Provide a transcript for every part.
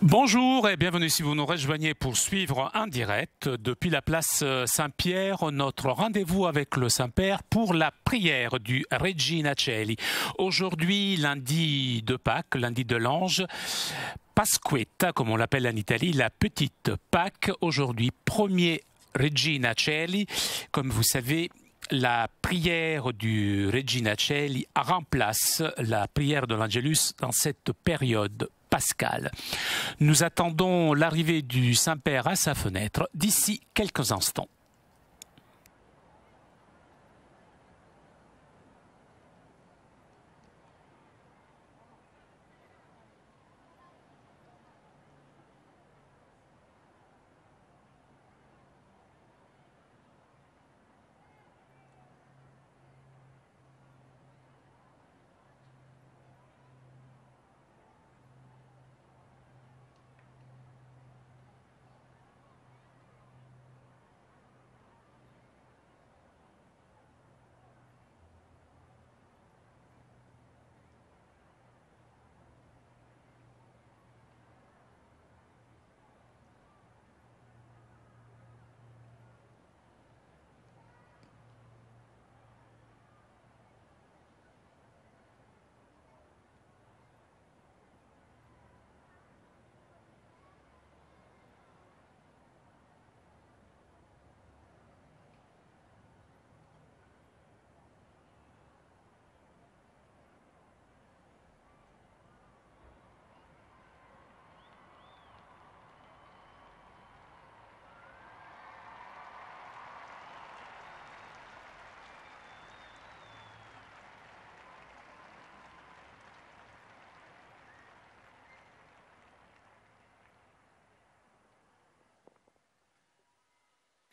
Bonjour et bienvenue si vous nous rejoignez pour suivre en direct depuis la place Saint-Pierre notre rendez-vous avec le Saint-Père pour la prière du Regina Coeli. Aujourd'hui, lundi de Pâques, lundi de l'Ange, Pasquetta, comme on l'appelle en Italie, la petite Pâques. Aujourd'hui, premier Regina Coeli. Comme vous savez, la prière du Regina Coeli remplace la prière de l'Angelus dans cette période pascale. Nous attendons l'arrivée du Saint-Père à sa fenêtre d'ici quelques instants.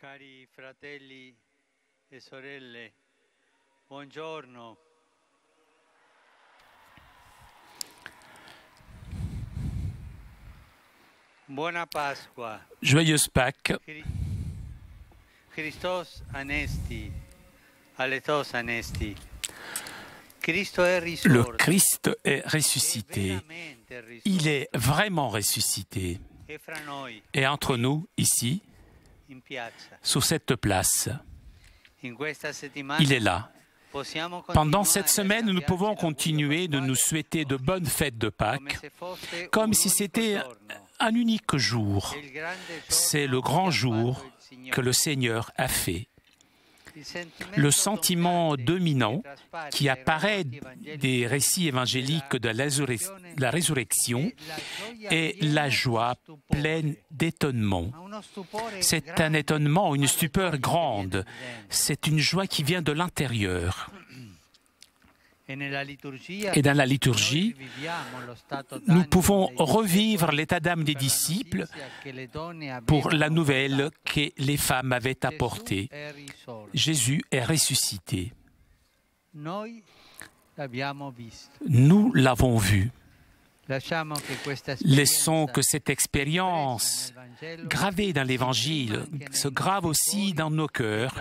Cari fratelli e sorelle, buongiorno. Buona Pasqua. Joyeuse Pâques. Christos anesti, aletos anesti. Cristo è risorto. Le Christ est ressuscité. Il est vraiment ressuscité. Et entre nous, ici, sur cette place, il est là. Pendant cette semaine, nous pouvons continuer de nous souhaiter de bonnes fêtes de Pâques, comme si c'était un unique jour. C'est le grand jour que le Seigneur a fait. Le sentiment dominant qui apparaît des récits évangéliques de la résurrection est la joie pleine d'étonnement. C'est un étonnement, une stupeur grande. C'est une joie qui vient de l'intérieur. Et dans la liturgie, nous pouvons revivre l'état d'âme des disciples pour la nouvelle que les femmes avaient apportée. Jésus est ressuscité. Nous l'avons vu. Laissons que cette expérience gravée dans l'Évangile se grave aussi dans nos cœurs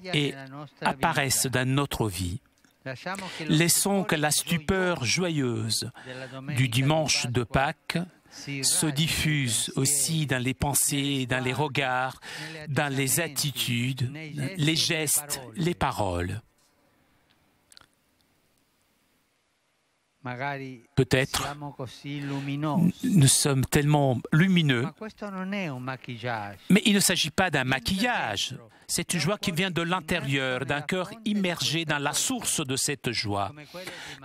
et apparaisse dans notre vie. Laissons que la stupeur joyeuse du dimanche de Pâques se diffuse aussi dans les pensées, dans les regards, dans les attitudes, les gestes, les paroles. Peut-être nous sommes tellement lumineux, mais il ne s'agit pas d'un maquillage. C'est une joie qui vient de l'intérieur, d'un cœur immergé dans la source de cette joie,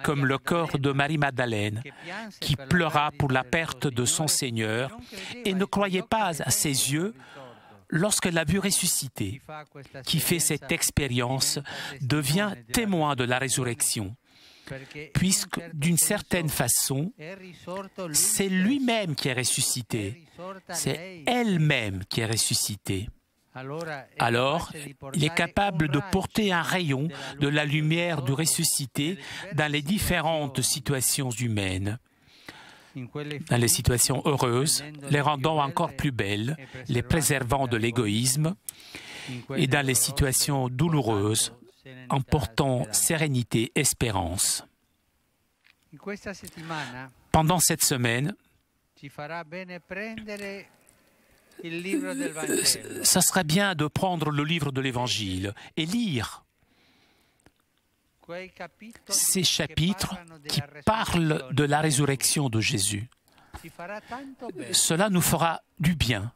comme le cœur de Marie-Madeleine, qui pleura pour la perte de son Seigneur et ne croyait pas à ses yeux lorsqu'elle l'a vu ressusciter. Qui fait cette expérience devient témoin de la résurrection, puisque d'une certaine façon, c'est lui-même qui est ressuscité, c'est elle-même qui est ressuscitée. Alors, il est capable de porter un rayon de la lumière du ressuscité dans les différentes situations humaines. Dans les situations heureuses, les rendant encore plus belles, les préservant de l'égoïsme, et dans les situations douloureuses, en portant sérénité, espérance. Pendant cette semaine, Ça serait bien de prendre le livre de l'Évangile et lire ces chapitres qui parlent de la résurrection de Jésus. Cela nous fera du bien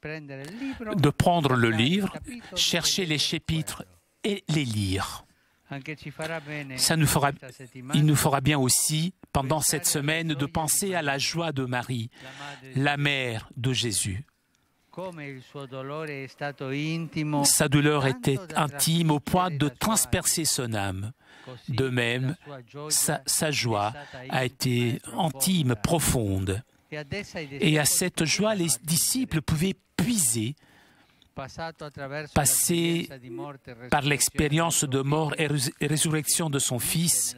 de prendre le livre, chercher les chapitres et les lire. Il nous fera bien aussi, pendant cette semaine, de penser à la joie de Marie, la mère de Jésus. Sa douleur était intime au point de transpercer son âme. De même, sa joie a été intime, profonde. Et à cette joie, les disciples pouvaient puiser, passer par l'expérience de mort et résurrection de son Fils,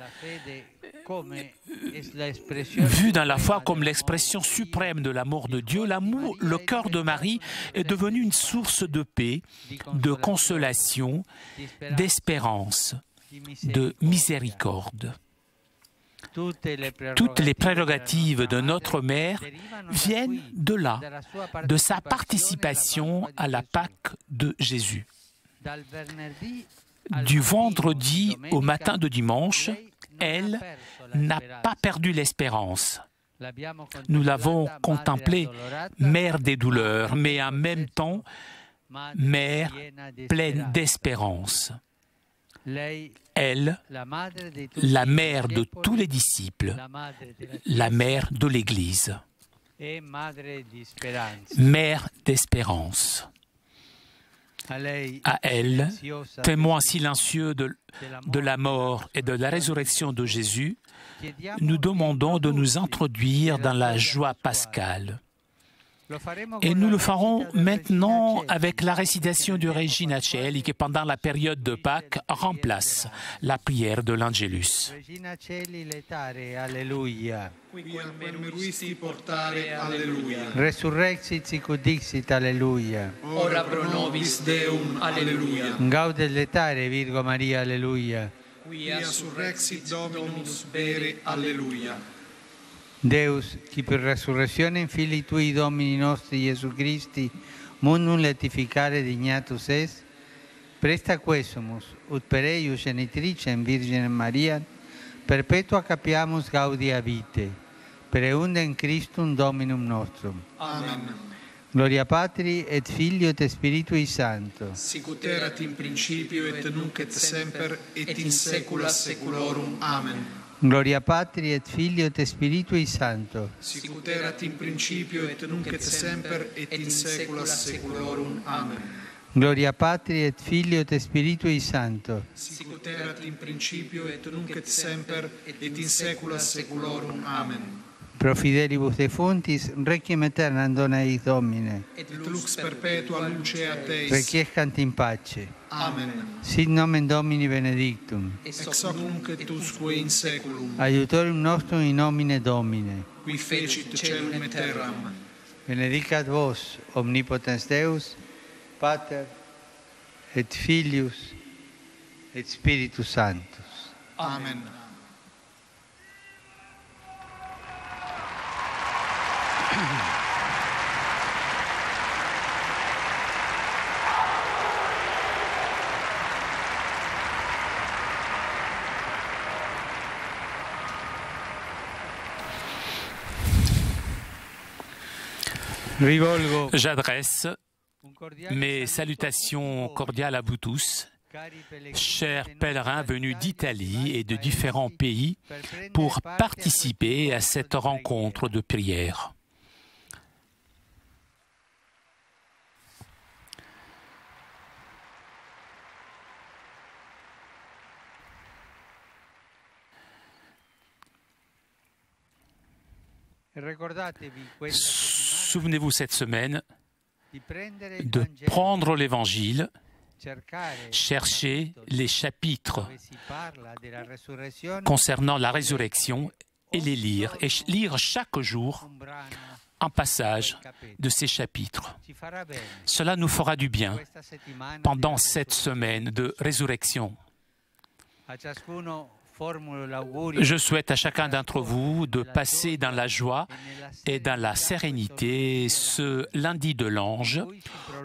vu dans la foi comme l'expression suprême de l'amour de Dieu. Le cœur de Marie est devenu une source de paix, de consolation, d'espérance, de miséricorde. Toutes les prérogatives de notre Mère viennent de là, de sa participation à la Pâque de Jésus. Du vendredi au matin de dimanche, elle n'a pas perdu l'espérance. Nous l'avons contemplée, mère des douleurs, mais en même temps, mère pleine d'espérance. Elle, la mère de tous les disciples, la mère de l'Église, mère d'espérance. À elle, témoin silencieux de la mort et de la résurrection de Jésus, nous demandons de nous introduire dans la joie pascale. Et nous le ferons maintenant avec la récitation du Regina Coeli qui, pendant la période de Pâques, remplace la prière de l'Angelus. Regina Coeli letare, alleluia. Resurrexit sic ut dixit, alleluia. Ora pro nobis Deum, alleluia. Gaudet letare, Virgo Maria, alleluia. Quia surrexit Dominus vere, alleluia. Deus, qui per resurrezione in Filii Tui Domini nostri Gesù Christi, mundum letificare dignatus est, presta quesumus, ut per eius genitricem Virginem Mariam, perpetua capiamus gaudia vitae, per eundem Christum Dominum nostrum. Amen. Gloria Patri et Filio et Spiritui Sancto. Sic ut erat in principio et nunc et semper et in saecula saeculorum. Amen. Gloria Patri et Filio et Spiritui Sancto. Sic ut erat in principio et nunc et semper et in saecula saeculorum. Amen. Gloria Patri et Filio et Spiritui Sancto. Sic ut erat in principio et nunc et semper et in saecula saeculorum. Amen. Pro fidelibus defuntis, requiem aeternam dona eis Domine. Et lux perpetua lucea Teis. Requiescant in pace. Amen. Sit nomen Domini benedictum. Ex hoc nunc et usque in saeculum. Aiutorium nostrum in nomine Domine. Qui fecit caelum et terram. Benedicat vos, omnipotens Deus, Pater et Filius et Spiritus Sanctus. Amen. J'adresse mes salutations cordiales à vous tous, chers pèlerins venus d'Italie et de différents pays, pour participer à cette rencontre de prière. Souvenez-vous cette semaine de prendre l'Évangile, chercher les chapitres concernant la résurrection et les lire, et lire chaque jour un passage de ces chapitres. Cela nous fera du bien pendant cette semaine de résurrection. Je souhaite à chacun d'entre vous de passer dans la joie et dans la sérénité ce lundi de l'Ange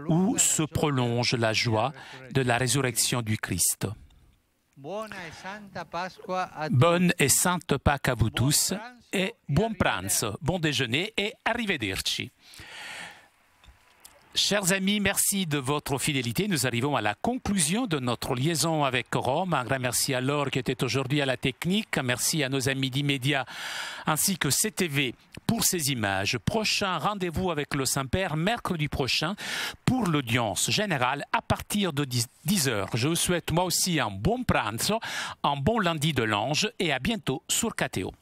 où se prolonge la joie de la résurrection du Christ. Bonne et sainte Pâques à vous tous et buon pranzo, bon déjeuner et arrivederci. Chers amis, merci de votre fidélité. Nous arrivons à la conclusion de notre liaison avec Rome. Un grand merci à Laure qui était aujourd'hui à la technique. Merci à nos amis d'Immédiat ainsi que CTV pour ces images. Prochain rendez-vous avec le Saint-Père mercredi prochain pour l'audience générale à partir de 10h. Je vous souhaite moi aussi un bon pranzo, un bon lundi de l'Ange et à bientôt sur KTO.